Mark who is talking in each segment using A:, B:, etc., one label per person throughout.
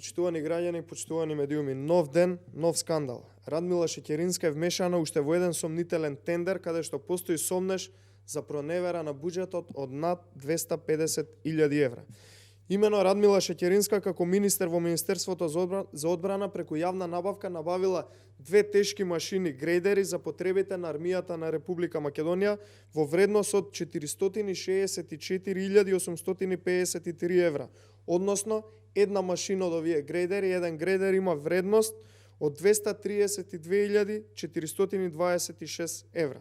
A: Почитувани граѓани, почитувани медиуми, нов ден, нов скандал. Радмила Шеќеринска е вмешана уште во еден сомнителен тендер каде што постои сомнеш за проневера на буџетот од над 250.000 евра. Имено Радмила Шеќеринска како министер во Министерството за одбрана преку јавна набавка набавила 2 тешки машини грейдери за потребите на армијата на Република Македонија во вредност од 464.853 евра, односно една машина од овие грейдери, еден грейдер има вредност од 232.426 евра.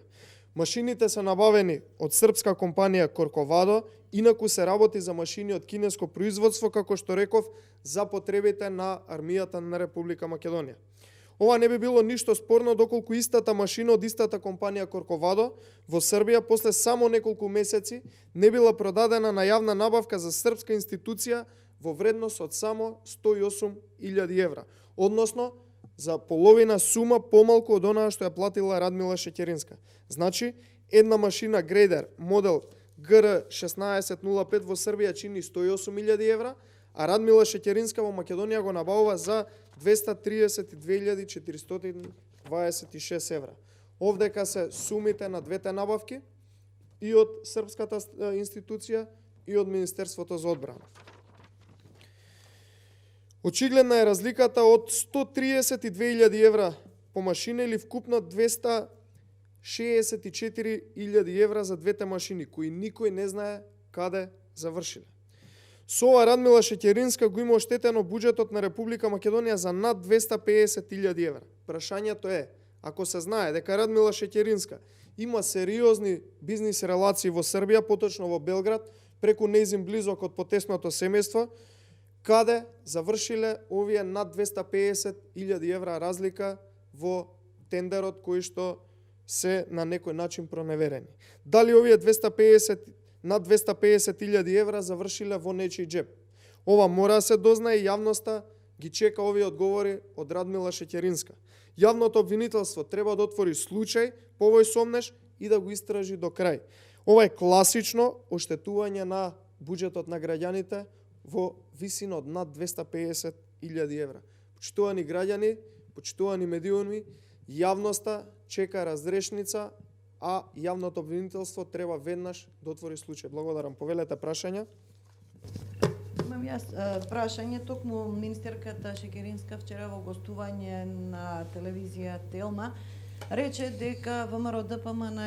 A: Машините се набавени од српска компанија Корковадо, инаку се работи за машини од кинеско производство, како што реков, за потребите на армијата на Република Македонија. Ова не би било ништо спорно доколку истата машина од истата компанија Корковадо во Србија после само неколку месеци не била продадена на јавна набавка за српска институција во вредност од само 108.000 евра, односно за половина сума помалку од онаа што ја платила Радмила Шеќеринска. Значи, една машина грейдер модел GR1605 во Србија чини 108.000 евра, а Радмила Шеќеринска во Македонија го набавува за 232.426 евра. Овдека се сумите на двете набавки и од српската институција и од Министерството за одбрана. Очигледна е разликата од 132.000 евра по машина или вкупно 264.000 евра за двете машини, кои никој не знае каде завршиле. Со ова Радмила Шеќеринска го има оштетено буџетот на Република Македонија за над 250.000 евра. Прашањето е, ако се знае дека Радмила Шеќеринска има сериозни бизнис релации во Србија, поточно во Белград, преку нејзин близок од потесното семејство, каде завршиле овие над 250.000 евра разлика во тендерот кои што се на некој начин проневерени. Дали овие над 250.000 евра завршиле во нечиј джеб? Ова мора да се дознае и јавноста ги чека овие одговори од Радмила Шеќеринска. Јавното обвинителство треба да отвори случај по овој сомнеш и да го истражи до крај. Ова е класично оштетување на буџетот на граѓаните во висина од над 250.000 евра. Почитувани граѓани, почитувани медиуми, јавноста чека разрешница, а јавното обвинителство треба веднаш да отвори случај. Благодарам. Повелете прашања.
B: Имам јас прашање. Токму министерката Шеќеринска вчера во гостување на телевизија Телма рече дека ВМРО ДПМН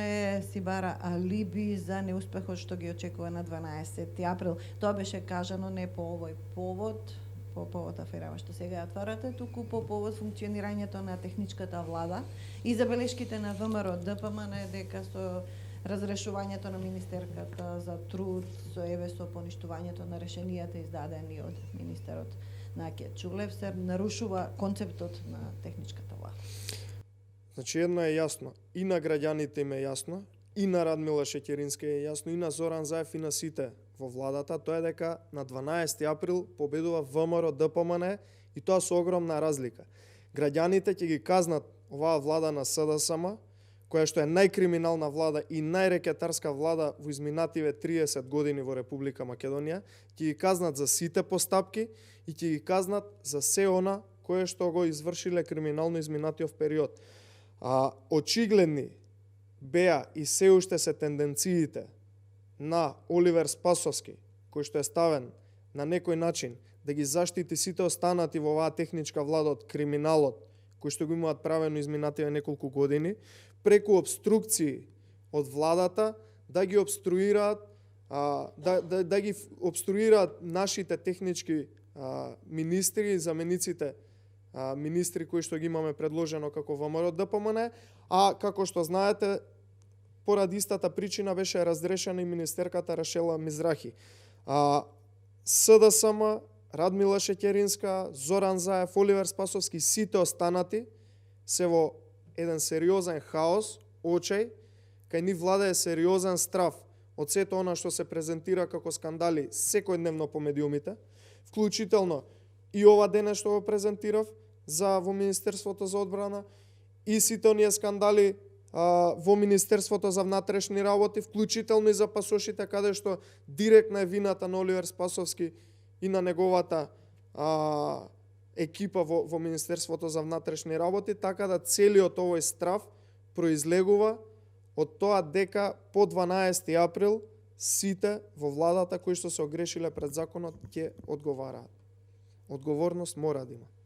B: си бара алиби за неуспехот што ги очекува на 12 април. Тоа беше кажано не по овој повод, по повод аферава што сега ја отварате, туку по повод функционирањето на техничката влада и забелешките на ВМРО ДПМН дека со разрешувањето на министерката за труд, со поништувањето на решенијата издадени од министерот Наќе Чулев се нарушува концептот на техничката влада.
A: Значи, едно е јасно, и на граѓаните им е јасно, и на Радмила Шеќеринска е јасно, и на Зоран Заев и на сите во владата, тоа е дека на 12 април победува ВМРО ДПМН и тоа со огромна разлика. Граѓаните ќе ги казнат оваа влада на СДСМ, која што е најкриминална влада и најрекетарска влада во изминативе 30 години во Република Македонија, ќе ги казнат за сите постапки и ќе ги казнат за се она кое што го извршиле криминално изминатиот период. Очигледни беа и се уште се тенденциите на Оливер Спасовски, кој што е ставен на некој начин да ги заштити сите останати во оваа техничка влада од криминалот, кој што го имаат правено изминативе неколку години, преку обструкции од владата да ги обструираат да ги обструираат нашите технички министри и замениците министри кои што ги имаме предложено како ВМРО ДПМН, а како што знаете, поради истата причина беше разрешена и министерката Рашела Мизрахи. СДСМ, Радмила Шеќеринска, Зоран Заев, Оливер Спасовски, сите останати се во еден сериозен хаос, очај, кај ни влада е сериозен страв од сето она што се презентира како скандали секојдневно по медиумите, вклучително и ова дене што го презентирав во Министерството за одбрана и сите оние скандали во Министерството за внатрешни работи, вклучително и за пасошите, каде што директна е вината на Оливер Спасовски и на неговата екипа во Министерството за внатрешни работи, така да целиот овој страв произлегува од тоа дека по 12 април сите во владата кои што се огрешиле пред законот ќе одговараат. Одговорност мора да има.